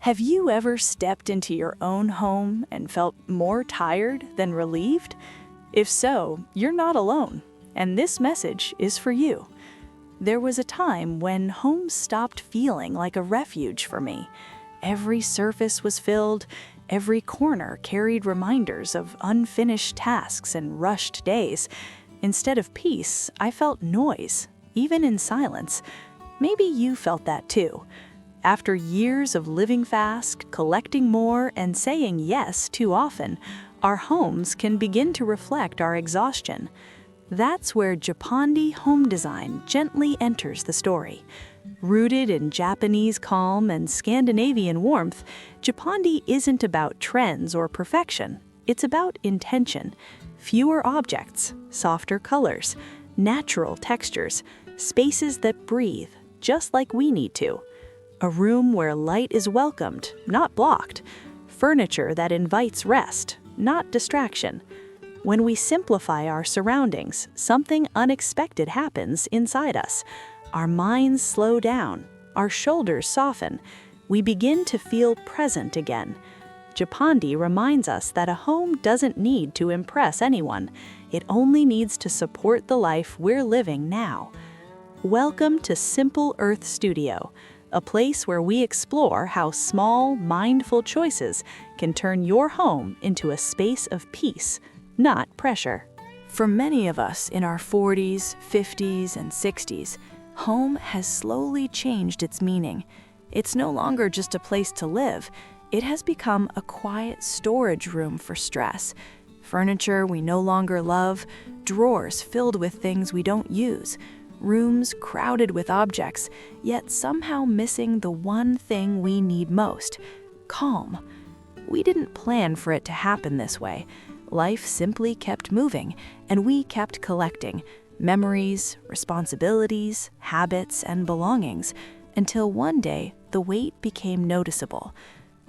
Have you ever stepped into your own home and felt more tired than relieved? If so, you're not alone, and this message is for you. There was a time when home stopped feeling like a refuge for me. Every surface was filled, every corner carried reminders of unfinished tasks and rushed days. Instead of peace, I felt noise, even in silence. Maybe you felt that too. After years of living fast, collecting more, and saying yes too often, our homes can begin to reflect our exhaustion. That's where Japandi home design gently enters the story. Rooted in Japanese calm and Scandinavian warmth, Japandi isn't about trends or perfection. It's about intention. Fewer objects, softer colors, natural textures, spaces that breathe, just like we need to. A room where light is welcomed, not blocked. Furniture that invites rest, not distraction. When we simplify our surroundings, something unexpected happens inside us. Our minds slow down, our shoulders soften. We begin to feel present again. Japandi reminds us that a home doesn't need to impress anyone. It only needs to support the life we're living now. Welcome to Simple Earth Studio, a place where we explore how small, mindful choices can turn your home into a space of peace, not pressure. For many of us in our 40s, 50s, and 60s, home has slowly changed its meaning. It's no longer just a place to live. It has become a quiet storage room for stress. Furniture we no longer love, drawers filled with things we don't use, rooms crowded with objects, yet somehow missing the one thing we need most: calm. We didn't plan for it to happen this way. Life simply kept moving, and we kept collecting memories, responsibilities, habits, and belongings, until one day the weight became noticeable.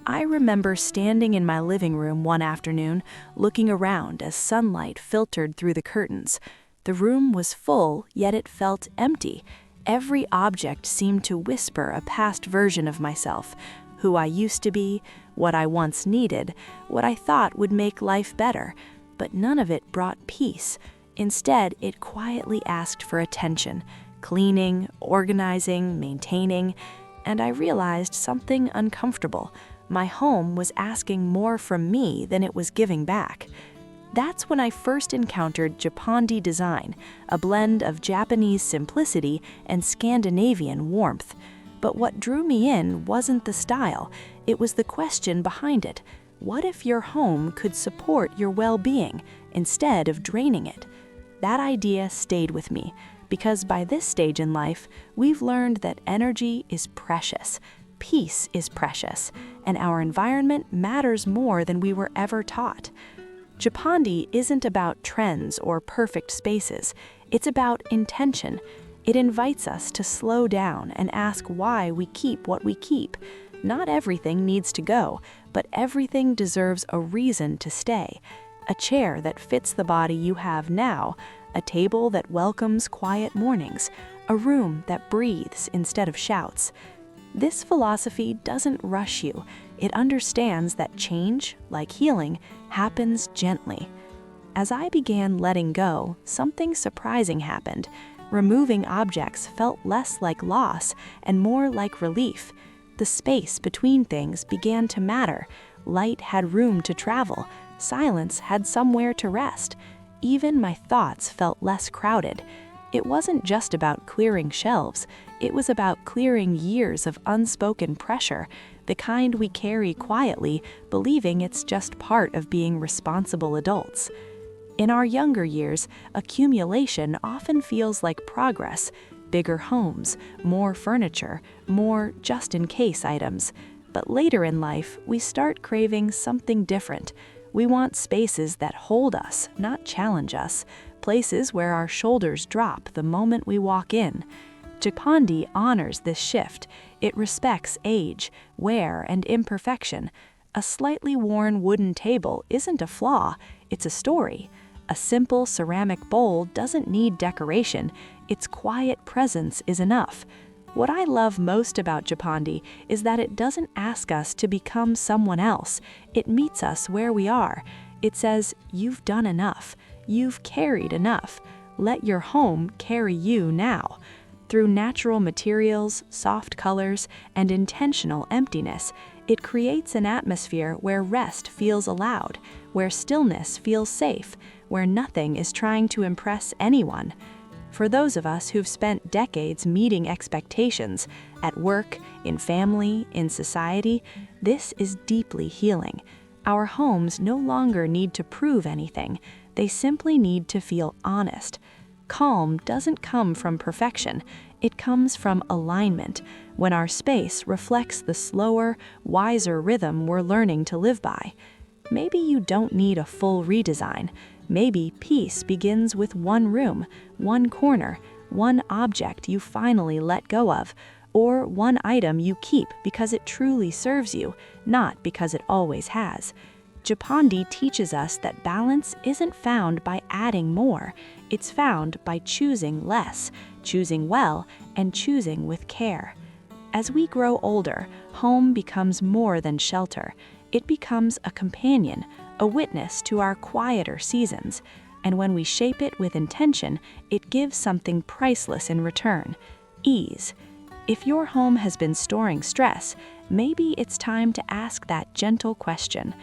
I remember standing in my living room one afternoon, looking around as sunlight filtered through the curtains. The room was full, yet it felt empty. Every object seemed to whisper a past version of myself, who I used to be, what I once needed, what I thought would make life better. But none of it brought peace. Instead, it quietly asked for attention, cleaning, organizing, maintaining, and I realized something uncomfortable. My home was asking more from me than it was giving back. That's when I first encountered Japandi design, a blend of Japanese simplicity and Scandinavian warmth. But what drew me in wasn't the style, it was the question behind it. What if your home could support your well-being instead of draining it? That idea stayed with me, because by this stage in life, we've learned that energy is precious, peace is precious, and our environment matters more than we were ever taught. Japandi isn't about trends or perfect spaces. It's about intention. It invites us to slow down and ask why we keep what we keep. Not everything needs to go, but everything deserves a reason to stay. A chair that fits the body you have now, a table that welcomes quiet mornings, a room that breathes instead of shouts. This philosophy doesn't rush you. It understands that change, like healing, happens gently. As I began letting go, something surprising happened. Removing objects felt less like loss and more like relief. The space between things began to matter. Light had room to travel. Silence had somewhere to rest. Even my thoughts felt less crowded. It wasn't just about clearing shelves. It was about clearing years of unspoken pressure, the kind we carry quietly, believing it's just part of being responsible adults. In our younger years, accumulation often feels like progress: bigger homes, more furniture, more just-in-case items. But later in life, we start craving something different. We want spaces that hold us, not challenge us, places where our shoulders drop the moment we walk in. Japandi honors this shift. It respects age, wear, and imperfection. A slightly worn wooden table isn't a flaw, it's a story. A simple ceramic bowl doesn't need decoration. Its quiet presence is enough. What I love most about Japandi is that it doesn't ask us to become someone else. It meets us where we are. It says, "You've done enough. You've carried enough. Let your home carry you now." Through natural materials, soft colors, and intentional emptiness, it creates an atmosphere where rest feels allowed, where stillness feels safe, where nothing is trying to impress anyone. For those of us who've spent decades meeting expectations, at work, in family, in society, this is deeply healing. Our homes no longer need to prove anything. They simply need to feel honest. Calm doesn't come from perfection. It comes from alignment, when our space reflects the slower, wiser rhythm we're learning to live by. Maybe you don't need a full redesign. Maybe peace begins with one room, one corner, one object you finally let go of, or one item you keep because it truly serves you, not because it always has. Japandi teaches us that balance isn't found by adding more. It's found by choosing less, choosing well, and choosing with care. As we grow older, home becomes more than shelter. It becomes a companion, a witness to our quieter seasons. And when we shape it with intention, it gives something priceless in return: ease. If your home has been storing stress, maybe it's time to ask that gentle question: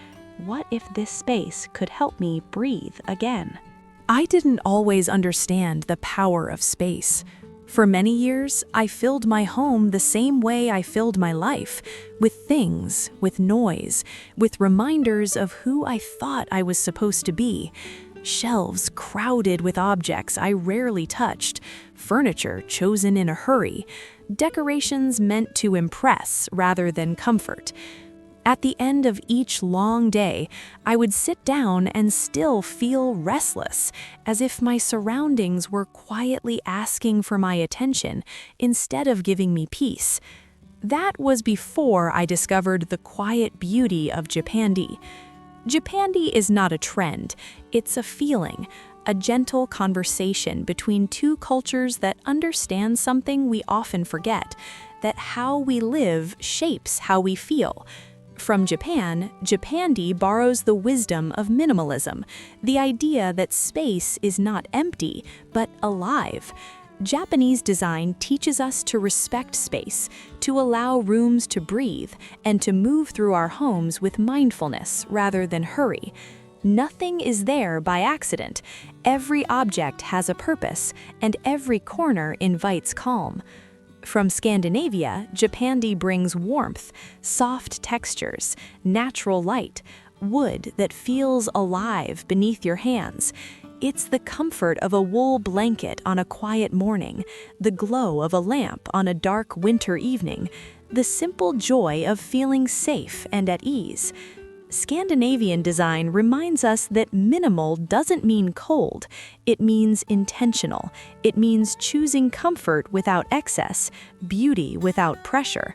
what if this space could help me breathe again? I didn't always understand the power of space. For many years, I filled my home the same way I filled my life, with things, with noise, with reminders of who I thought I was supposed to be. Shelves crowded with objects I rarely touched, furniture chosen in a hurry, decorations meant to impress rather than comfort. At the end of each long day, I would sit down and still feel restless, as if my surroundings were quietly asking for my attention instead of giving me peace. That was before I discovered the quiet beauty of Japandi. Japandi is not a trend, it's a feeling, a gentle conversation between two cultures that understand something we often forget, that how we live shapes how we feel. From Japan, Japandi borrows the wisdom of minimalism, the idea that space is not empty, but alive. Japanese design teaches us to respect space, to allow rooms to breathe, and to move through our homes with mindfulness rather than hurry. Nothing is there by accident. Every object has a purpose, and every corner invites calm. From Scandinavia, Japandi brings warmth, soft textures, natural light, wood that feels alive beneath your hands. It's the comfort of a wool blanket on a quiet morning, the glow of a lamp on a dark winter evening, the simple joy of feeling safe and at ease. Scandinavian design reminds us that minimal doesn't mean cold. It means intentional. It means choosing comfort without excess, beauty without pressure.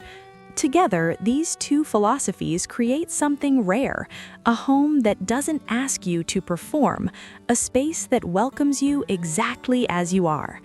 Together, these two philosophies create something rare, a home that doesn't ask you to perform, a space that welcomes you exactly as you are.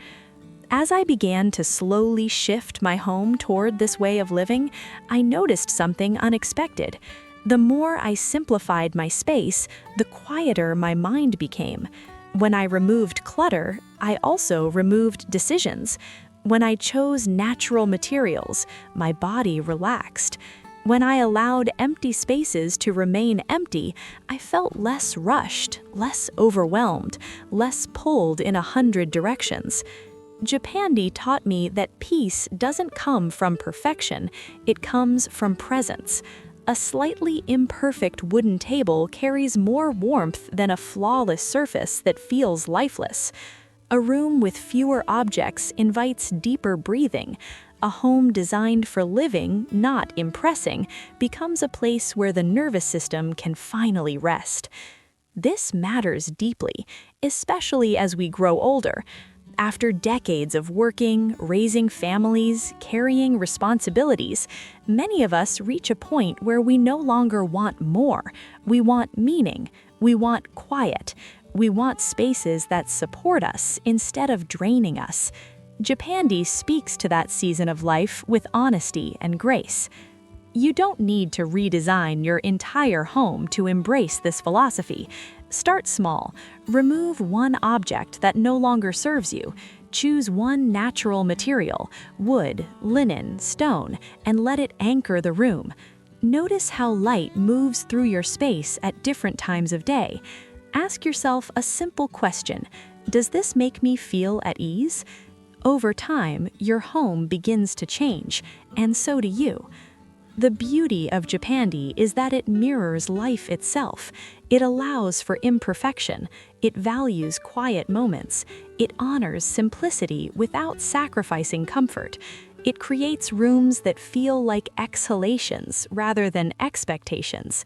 As I began to slowly shift my home toward this way of living, I noticed something unexpected. The more I simplified my space, the quieter my mind became. When I removed clutter, I also removed decisions. When I chose natural materials, my body relaxed. When I allowed empty spaces to remain empty, I felt less rushed, less overwhelmed, less pulled in 100 directions. Japandi taught me that peace doesn't come from perfection, it comes from presence. A slightly imperfect wooden table carries more warmth than a flawless surface that feels lifeless. A room with fewer objects invites deeper breathing. A home designed for living, not impressing, becomes a place where the nervous system can finally rest. This matters deeply, especially as we grow older. After decades of working, raising families, carrying responsibilities, many of us reach a point where we no longer want more. We want meaning. We want quiet. We want spaces that support us instead of draining us. Japandi speaks to that season of life with honesty and grace. You don't need to redesign your entire home to embrace this philosophy. Start small. Remove one object that no longer serves you. Choose one natural material, wood, linen, stone, and let it anchor the room. Notice how light moves through your space at different times of day. Ask yourself a simple question: does this make me feel at ease? Over time, your home begins to change, and so do you. The beauty of Japandi is that it mirrors life itself. It allows for imperfection. It values quiet moments. It honors simplicity without sacrificing comfort. It creates rooms that feel like exhalations rather than expectations.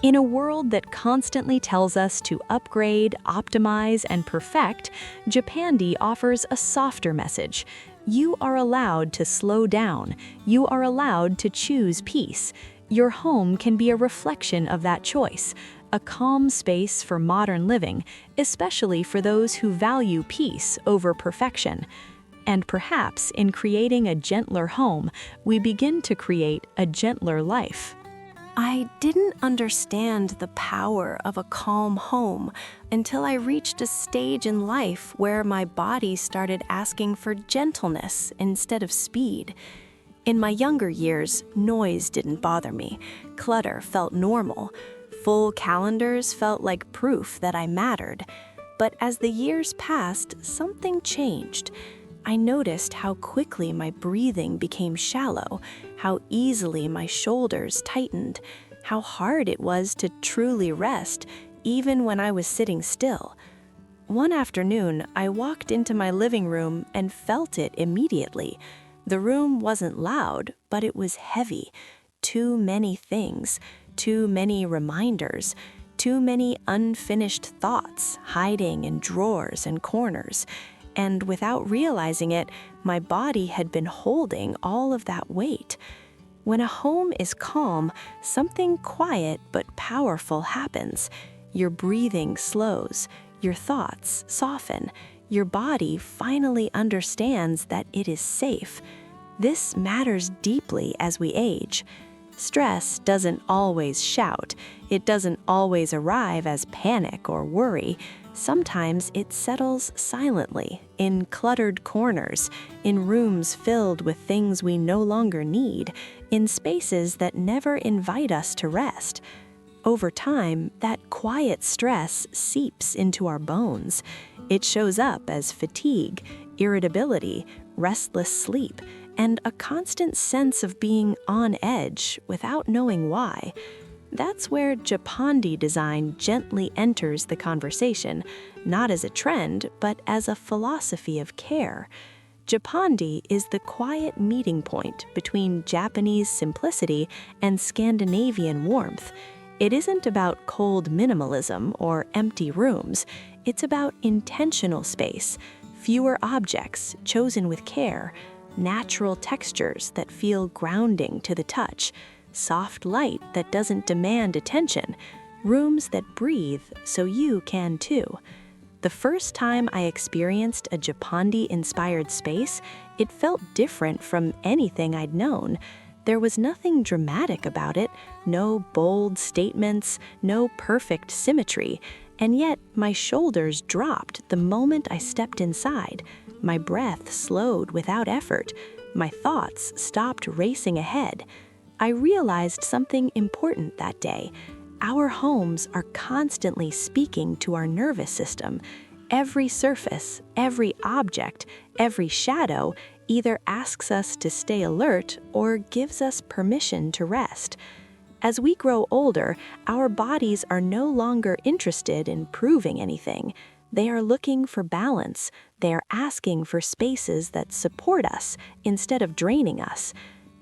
In a world that constantly tells us to upgrade, optimize, and perfect, Japandi offers a softer message. You are allowed to slow down. You are allowed to choose peace. Your home can be a reflection of that choice, a calm space for modern living, especially for those who value peace over perfection. And perhaps in creating a gentler home, we begin to create a gentler life. I didn't understand the power of a calm home until I reached a stage in life where my body started asking for gentleness instead of speed. In my younger years, noise didn't bother me. Clutter felt normal. Full calendars felt like proof that I mattered. But as the years passed, something changed. I noticed how quickly my breathing became shallow, how easily my shoulders tightened, how hard it was to truly rest, even when I was sitting still. One afternoon, I walked into my living room and felt it immediately. The room wasn't loud, but it was heavy. Too many things, too many reminders, too many unfinished thoughts hiding in drawers and corners. And without realizing it, my body had been holding all of that weight. When a home is calm, something quiet but powerful happens. Your breathing slows, your thoughts soften, your body finally understands that it is safe. This matters deeply as we age. Stress doesn't always shout. It doesn't always arrive as panic or worry. Sometimes it settles silently, in cluttered corners, in rooms filled with things we no longer need, in spaces that never invite us to rest. Over time, that quiet stress seeps into our bones. It shows up as fatigue, irritability, restless sleep, and a constant sense of being on edge without knowing why. That's where Japandi design gently enters the conversation, not as a trend, but as a philosophy of care. Japandi is the quiet meeting point between Japanese simplicity and Scandinavian warmth. It isn't about cold minimalism or empty rooms. It's about intentional space, fewer objects chosen with care, natural textures that feel grounding to the touch, soft light that doesn't demand attention, rooms that breathe so you can too. The first time I experienced a Japandi-inspired space, it felt different from anything I'd known. There was nothing dramatic about it, no bold statements, no perfect symmetry, and yet my shoulders dropped the moment I stepped inside. My breath slowed without effort. My thoughts stopped racing ahead. I realized something important that day. Our homes are constantly speaking to our nervous system. Every surface, every object, every shadow either asks us to stay alert or gives us permission to rest. As we grow older, our bodies are no longer interested in proving anything. They are looking for balance. They are asking for spaces that support us instead of draining us.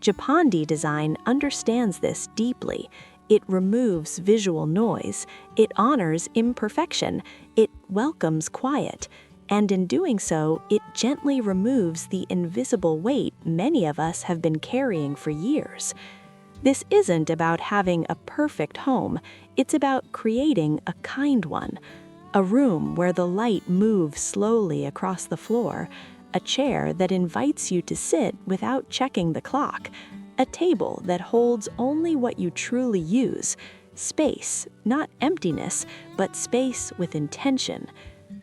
Japandi design understands this deeply. It removes visual noise. It honors imperfection. It welcomes quiet. And in doing so, it gently removes the invisible weight many of us have been carrying for years. This isn't about having a perfect home. It's about creating a kind one. A room where the light moves slowly across the floor. a chair that invites you to sit without checking the clock, a table that holds only what you truly use, space, not emptiness, but space with intention.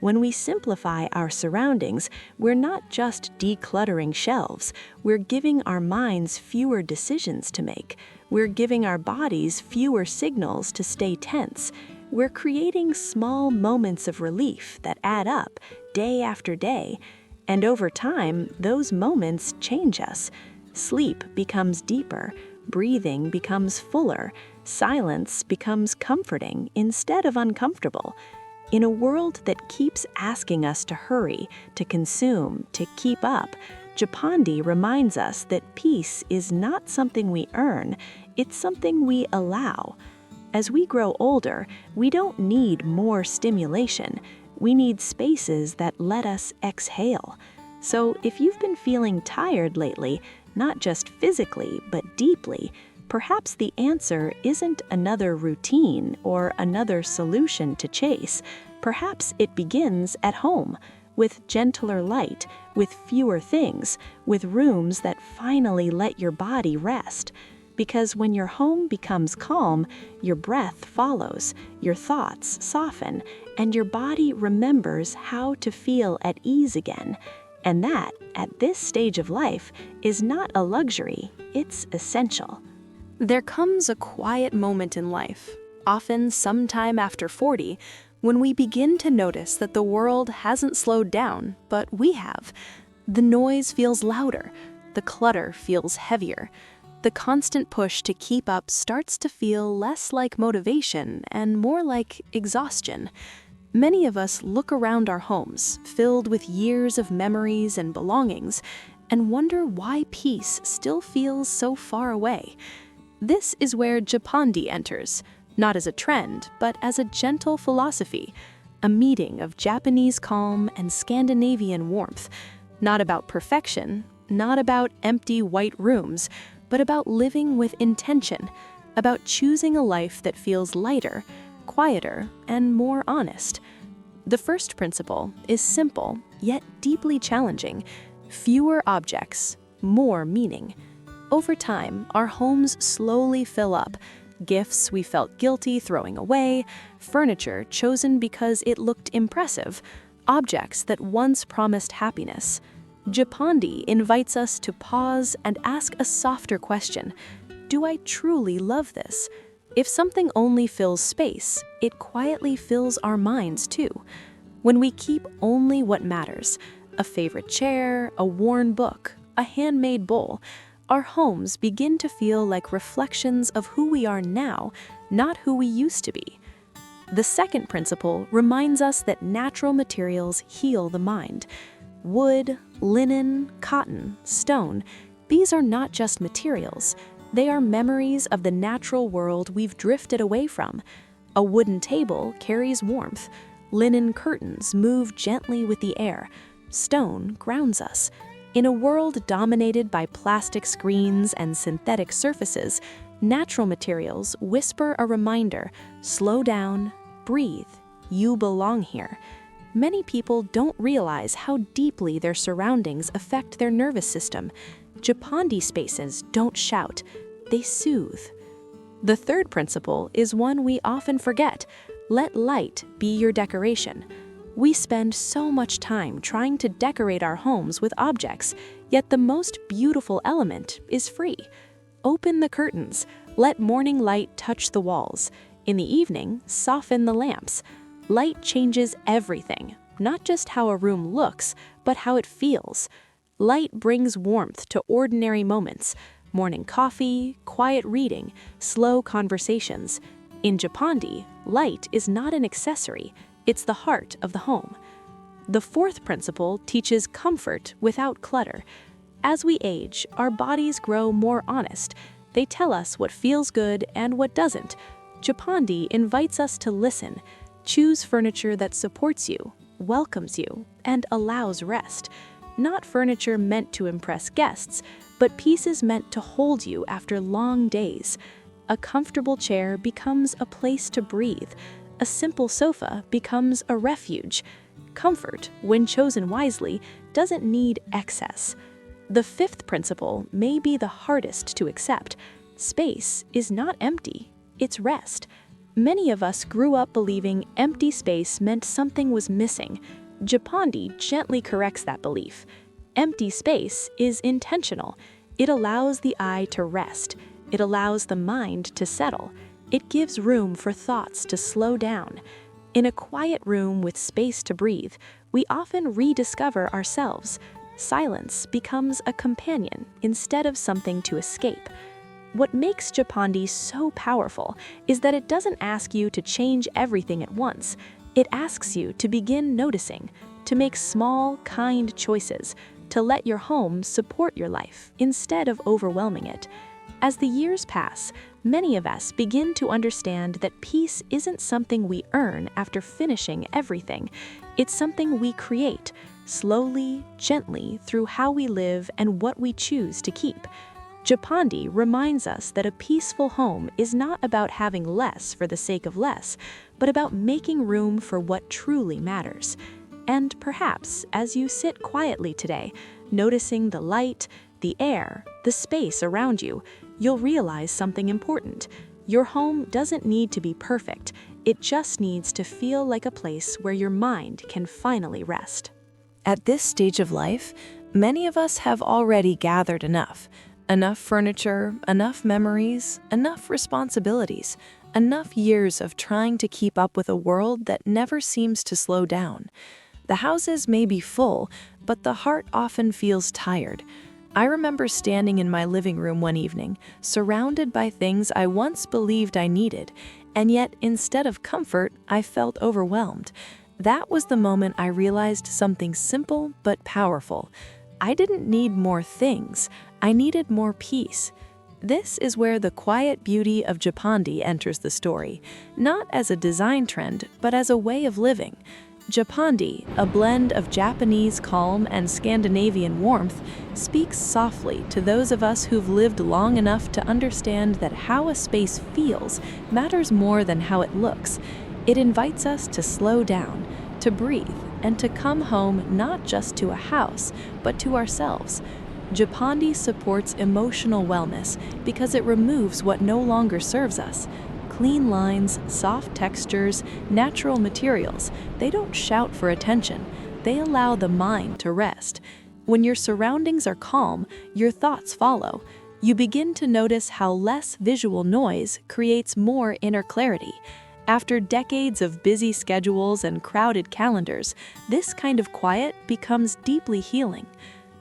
When we simplify our surroundings, we're not just decluttering shelves, we're giving our minds fewer decisions to make. We're giving our bodies fewer signals to stay tense. We're creating small moments of relief that add up day after day. And over time, those moments change us. Sleep becomes deeper, breathing becomes fuller, silence becomes comforting instead of uncomfortable. In a world that keeps asking us to hurry, to consume, to keep up, Japandi reminds us that peace is not something we earn, it's something we allow. As we grow older, we don't need more stimulation. We need spaces that let us exhale. So if you've been feeling tired lately, not just physically, but deeply, perhaps the answer isn't another routine or another solution to chase. Perhaps it begins at home, with gentler light, with fewer things, with rooms that finally let your body rest. Because when your home becomes calm, your breath follows, your thoughts soften, and your body remembers how to feel at ease again. And that, at this stage of life, is not a luxury, it's essential. There comes a quiet moment in life, often sometime after 40, when we begin to notice that the world hasn't slowed down, but we have. The noise feels louder, the clutter feels heavier. The constant push to keep up starts to feel less like motivation and more like exhaustion. Many of us look around our homes, filled with years of memories and belongings, and wonder why peace still feels so far away. This is where Japandi enters, not as a trend, but as a gentle philosophy, a meeting of Japanese calm and Scandinavian warmth, not about perfection, not about empty white rooms, but about living with intention, about choosing a life that feels lighter, quieter, and more honest. The first principle is simple, yet deeply challenging: fewer objects, more meaning. Over time, our homes slowly fill up. Gifts we felt guilty throwing away, furniture chosen because it looked impressive, objects that once promised happiness. Japandi invites us to pause and ask a softer question. Do I truly love this? If something only fills space, it quietly fills our minds too. When we keep only what matters, a favorite chair, a worn book, a handmade bowl, our homes begin to feel like reflections of who we are now, not who we used to be. The second principle reminds us that natural materials heal the mind. Wood, linen, cotton, stone, these are not just materials. They are memories of the natural world we've drifted away from. A wooden table carries warmth. Linen curtains move gently with the air. Stone grounds us. In a world dominated by plastic screens and synthetic surfaces, natural materials whisper a reminder: slow down, breathe, you belong here. Many people don't realize how deeply their surroundings affect their nervous system. Japandi spaces don't shout, they soothe. The third principle is one we often forget: let light be your decoration. We spend so much time trying to decorate our homes with objects, yet the most beautiful element is free. Open the curtains, let morning light touch the walls. In the evening, soften the lamps. Light changes everything, not just how a room looks, but how it feels. Light brings warmth to ordinary moments: morning coffee, quiet reading, slow conversations. In Japandi, light is not an accessory, it's the heart of the home. The fourth principle teaches comfort without clutter. As we age, our bodies grow more honest. They tell us what feels good and what doesn't. Japandi invites us to listen. Choose furniture that supports you, welcomes you, and allows rest. Not furniture meant to impress guests, but pieces meant to hold you after long days. A comfortable chair becomes a place to breathe. A simple sofa becomes a refuge. comfort, when chosen wisely, doesn't need excess. The fifth principle may be the hardest to accept. Space is not empty, it's rest. Many of us grew up believing empty space meant something was missing. Japandi gently corrects that belief. Empty space is intentional. It allows the eye to rest. It allows the mind to settle. It gives room for thoughts to slow down. In a quiet room with space to breathe, we often rediscover ourselves. Silence becomes a companion instead of something to escape. What makes Japandi so powerful is that it doesn't ask you to change everything at once. It asks you to begin noticing, to make small, kind choices, to let your home support your life instead of overwhelming it. As the years pass, many of us begin to understand that peace isn't something we earn after finishing everything. It's something we create, slowly, gently, through how we live and what we choose to keep. Japandi reminds us that a peaceful home is not about having less for the sake of less, but about making room for what truly matters. And perhaps, as you sit quietly today, noticing the light, the air, the space around you, you'll realize something important. Your home doesn't need to be perfect. It just needs to feel like a place where your mind can finally rest. At this stage of life, many of us have already gathered enough. Enough furniture, enough memories, enough responsibilities, enough years of trying to keep up with a world that never seems to slow down. The houses may be full, but the heart often feels tired. I remember standing in my living room one evening, surrounded by things I once believed I needed, and yet instead of comfort, I felt overwhelmed. That was the moment I realized something simple but powerful. I didn't need more things, I needed more peace. This is where the quiet beauty of Japandi enters the story, not as a design trend, but as a way of living. Japandi, a blend of Japanese calm and Scandinavian warmth, speaks softly to those of us who've lived long enough to understand that how a space feels matters more than how it looks. It invites us to slow down, to breathe, and to come home not just to a house, but to ourselves. Japandi supports emotional wellness because it removes what no longer serves us. Clean lines, soft textures, natural materials, they don't shout for attention. They allow the mind to rest. When your surroundings are calm, your thoughts follow. You begin to notice how less visual noise creates more inner clarity. After decades of busy schedules and crowded calendars, this kind of quiet becomes deeply healing.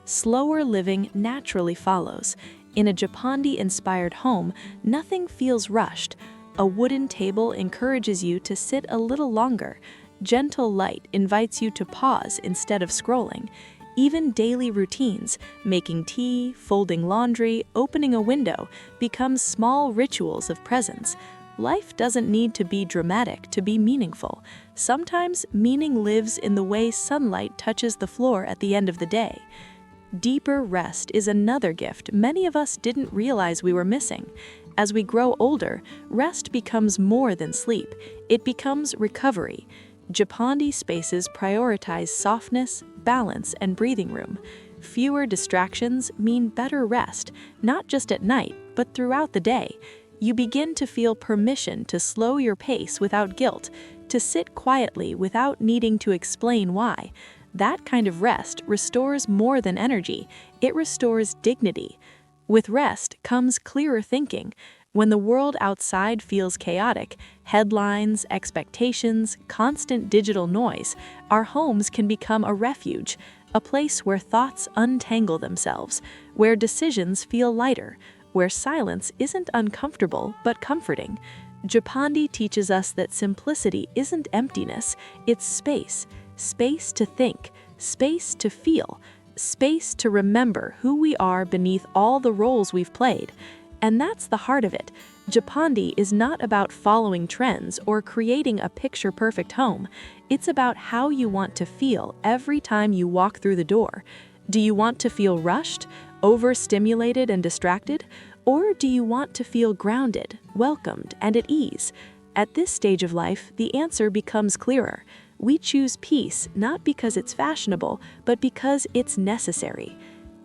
Slower living naturally follows. In a Japandi-inspired home, nothing feels rushed. A wooden table encourages you to sit a little longer. Gentle light invites you to pause instead of scrolling. Even daily routines, making tea, folding laundry, opening a window, become small rituals of presence. Life doesn't need to be dramatic to be meaningful. Sometimes meaning lives in the way sunlight touches the floor at the end of the day. Deeper rest is another gift many of us didn't realize we were missing. As we grow older, rest becomes more than sleep. It becomes recovery. Japandi spaces prioritize softness, balance, and breathing room. Fewer distractions mean better rest, not just at night, but throughout the day. You begin to feel permission to slow your pace without guilt, to sit quietly without needing to explain why. That kind of rest restores more than energy. It restores dignity. With rest comes clearer thinking. When the world outside feels chaotic, headlines, expectations, constant digital noise, our homes can become a refuge, a place where thoughts untangle themselves, where decisions feel lighter, where silence isn't uncomfortable but comforting. Japandi teaches us that simplicity isn't emptiness, it's space. Space to think, space to feel, space to remember who we are beneath all the roles we've played. And that's the heart of it. Japandi is not about following trends or creating a picture-perfect home. It's about how you want to feel every time you walk through the door. Do you want to feel rushed, overstimulated and distracted? Or do you want to feel grounded, welcomed, and at ease? At this stage of life, the answer becomes clearer. We choose peace not because it's fashionable, but because it's necessary.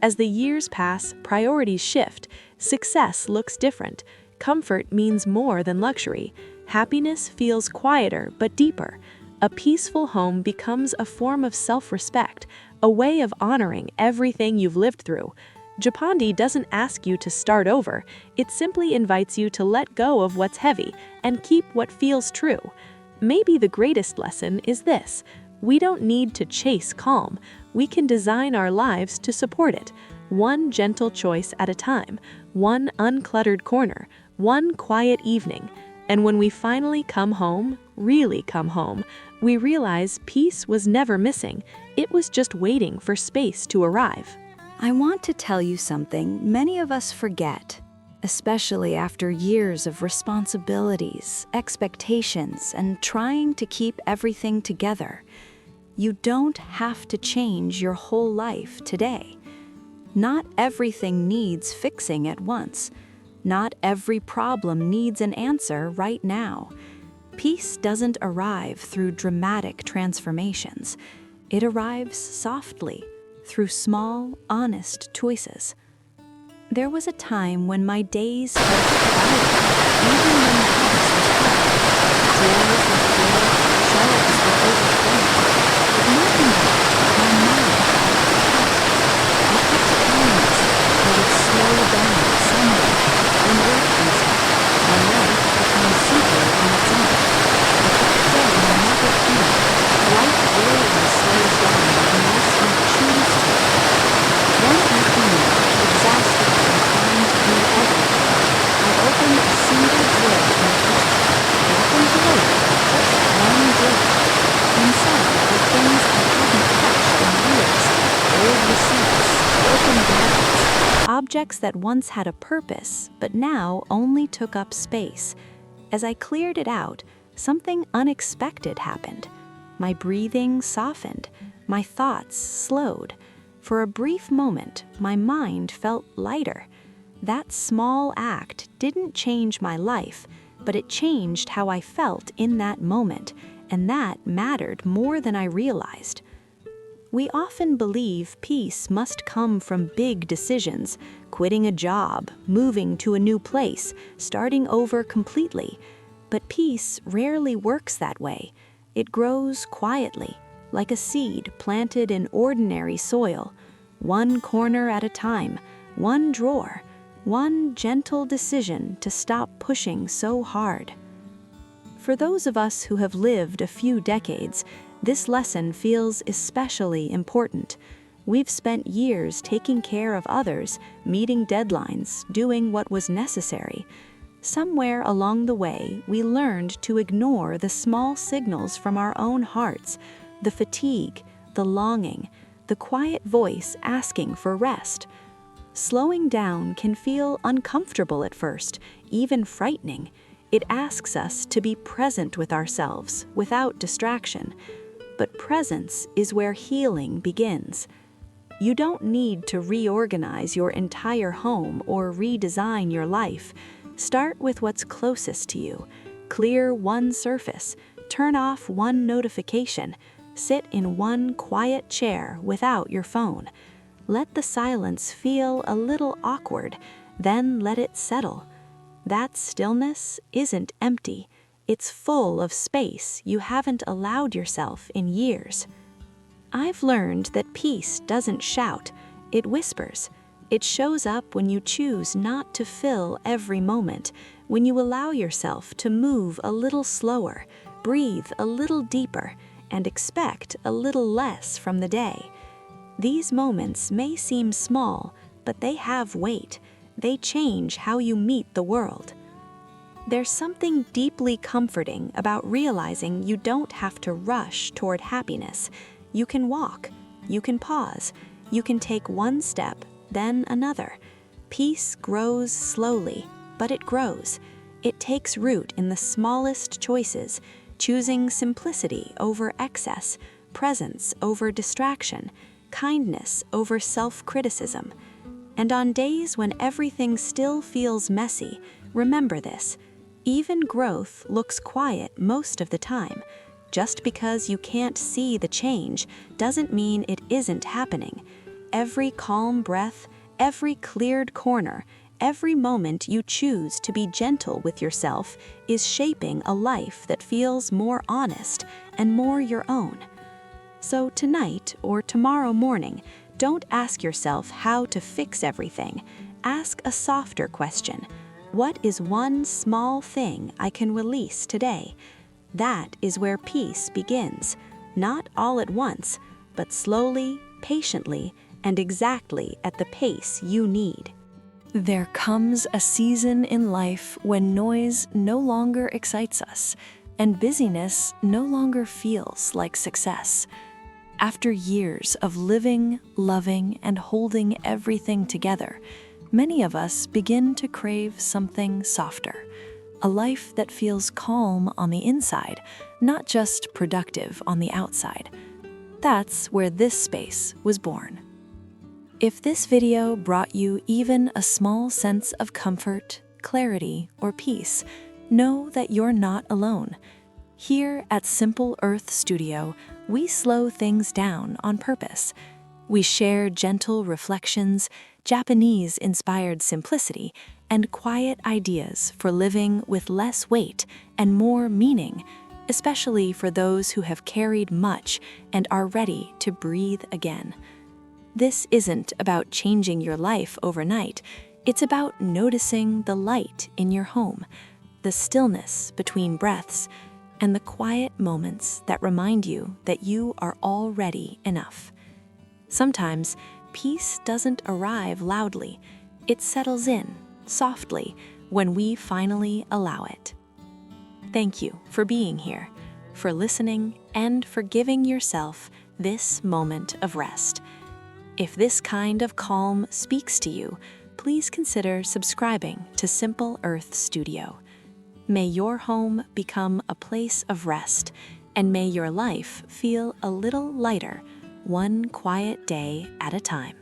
As the years pass, priorities shift, success looks different, comfort means more than luxury, happiness feels quieter but deeper. A peaceful home becomes a form of self-respect, a way of honoring everything you've lived through. Japandi doesn't ask you to start over, it simply invites you to let go of what's heavy and keep what feels true. Maybe the greatest lesson is this: we don't need to chase calm, we can design our lives to support it, one gentle choice at a time, one uncluttered corner, one quiet evening. And when we finally come home, really come home, we realize peace was never missing, it was just waiting for space to arrive. I want to tell you something many of us forget, especially after years of responsibilities, expectations, and trying to keep everything together. You don't have to change your whole life today. Not everything needs fixing at once. Not every problem needs an answer right now. Peace doesn't arrive through dramatic transformations. It arrives softly, through small, honest choices. There was a time when my days felt quiet, even when the house was hard. Drawers were full, shelves were overflowing. But more than that, my mind felt tired. I kept telling myself I would slow down someday, when work comes up, my life becomes simpler on its own. But that day never came. Life rarely slows down unless we choose to. One afternoon, exhausted from trying to do everything, I opened a single drawer in the kitchen. Nothing to load, just one drawer. Inside were things I hadn't touched in years: old receipts, broken gadgets, objects that once had a purpose, but now only took up space. As I cleared it out, something unexpected happened. My breathing softened, my thoughts slowed. For a brief moment, my mind felt lighter. That small act didn't change my life, but it changed how I felt in that moment, and that mattered more than I realized. We often believe peace must come from big decisions: quitting a job, moving to a new place, starting over completely. But peace rarely works that way. It grows quietly, like a seed planted in ordinary soil, one corner at a time, one drawer, one gentle decision to stop pushing so hard. For those of us who have lived a few decades, this lesson feels especially important. We've spent years taking care of others, meeting deadlines, doing what was necessary. Somewhere along the way, we learned to ignore the small signals from our own hearts, the fatigue, the longing, the quiet voice asking for rest. Slowing down can feel uncomfortable at first, even frightening. It asks us to be present with ourselves, without distraction. But presence is where healing begins. You don't need to reorganize your entire home or redesign your life. Start with what's closest to you. Clear one surface, turn off one notification, sit in one quiet chair without your phone. Let the silence feel a little awkward, then let it settle. That stillness isn't empty. It's full of space you haven't allowed yourself in years. I've learned that peace doesn't shout, it whispers. It shows up when you choose not to fill every moment, when you allow yourself to move a little slower, breathe a little deeper, and expect a little less from the day. These moments may seem small, but they have weight. They change how you meet the world. There's something deeply comforting about realizing you don't have to rush toward happiness. You can walk, you can pause, you can take one step, then another. Peace grows slowly, but it grows. It takes root in the smallest choices, choosing simplicity over excess, presence over distraction, kindness over self-criticism. And on days when everything still feels messy, remember this: even growth looks quiet most of the time. Just because you can't see the change doesn't mean it isn't happening. Every calm breath, every cleared corner, every moment you choose to be gentle with yourself is shaping a life that feels more honest and more your own. So tonight or tomorrow morning, don't ask yourself how to fix everything. Ask a softer question. What is one small thing I can release today? That is where peace begins, not all at once, but slowly, patiently, and exactly at the pace you need. There comes a season in life when noise no longer excites us, and busyness no longer feels like success. After years of living, loving, and holding everything together, many of us begin to crave something softer. A life that feels calm on the inside, not just productive on the outside. That's where this space was born. If this video brought you even a small sense of comfort, clarity, or peace, know that you're not alone. Here at Simple Earth Studio, we slow things down on purpose. We share gentle reflections, Japanese-inspired simplicity, and quiet ideas for living with less weight and more meaning, especially for those who have carried much and are ready to breathe again. This isn't about changing your life overnight. It's about noticing the light in your home, the stillness between breaths, and the quiet moments that remind you that you are already enough. Sometimes, peace doesn't arrive loudly. It settles in, softly, when we finally allow it. Thank you for being here, for listening, and for giving yourself this moment of rest. If this kind of calm speaks to you, please consider subscribing to Simple Earth Studio. May your home become a place of rest, and may your life feel a little lighter, one quiet day at a time.